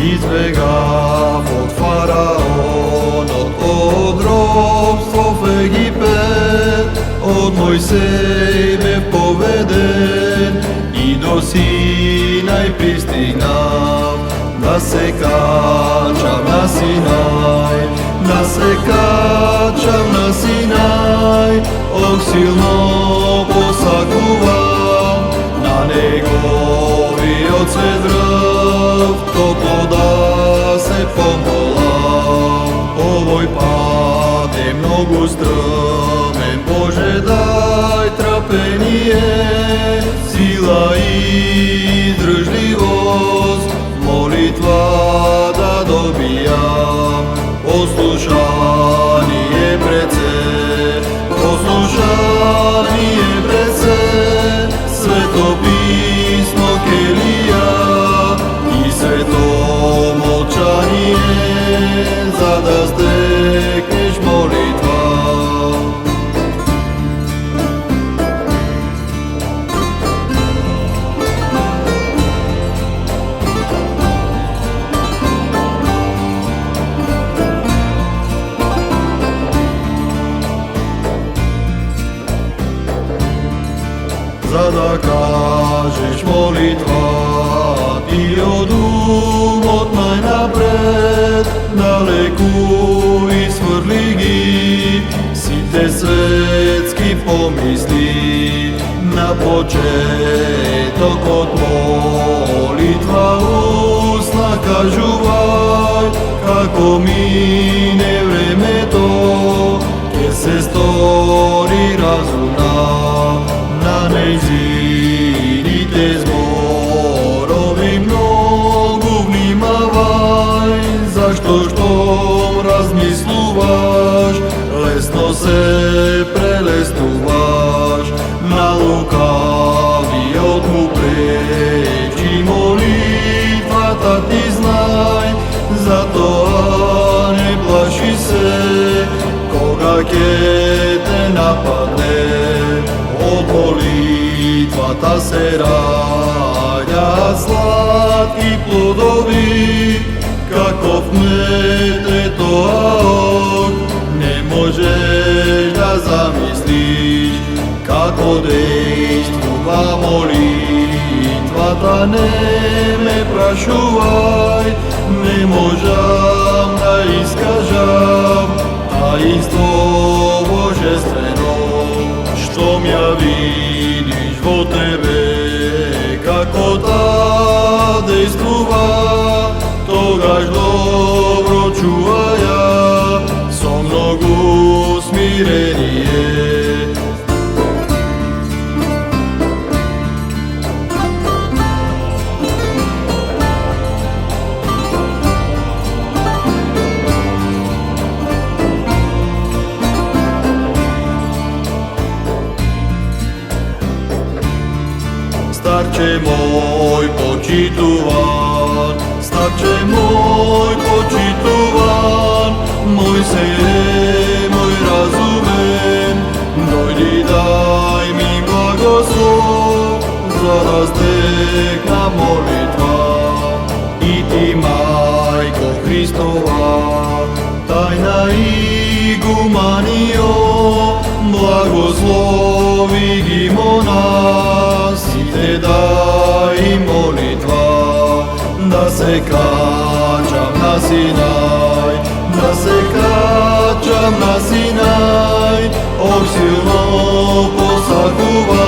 Избегав от фараон, от робство в Египет, от Мойсей бе поведен и до Синай пристигнав. Да се качам на Синай, да се качам на Синай, ох силно посакувам на неговиот сведръв, топло да се помолам. Овој пат е многу стръмен, Боже дай трпение, сила и издржливост, молитва да добијам. Послушание пред се, послушание пред се, Свето писмо келија и свето молчание, за да стекнеш молитва. За да кажеш молитва ти од умот најнапред, далеку изфрли ги сите светски помисли. На почеток од молитва устна кажувај, како мине времето, ке се стори разумна. На нејзините зборови многу внимавај, зашто штом размислуваш, лесно се прелеснуваш. На лукавиот му пречи молитвата ти знај, затоа не плаши се, кога ќе те нападне. Од молитвата се раѓаат сладки плодови, каков мед е тоа, не можеш да замислиш како действува молитвата. Не ме прашувај, не можам да искажам, а исто божествено, штом ја видиш во тебе како та действува, тогаш добро чувај ја со многу смирение. Старче мој почитуван, старче мој почитуван, мој се, мој разумен, дојди дај ми благослов, за да стекна молитва. И ти, мајко Христова, тајна игуманио, благослови ги монасите, дај молитва. Да се качам на Синај, да се качам на Синај, ох силно посакувам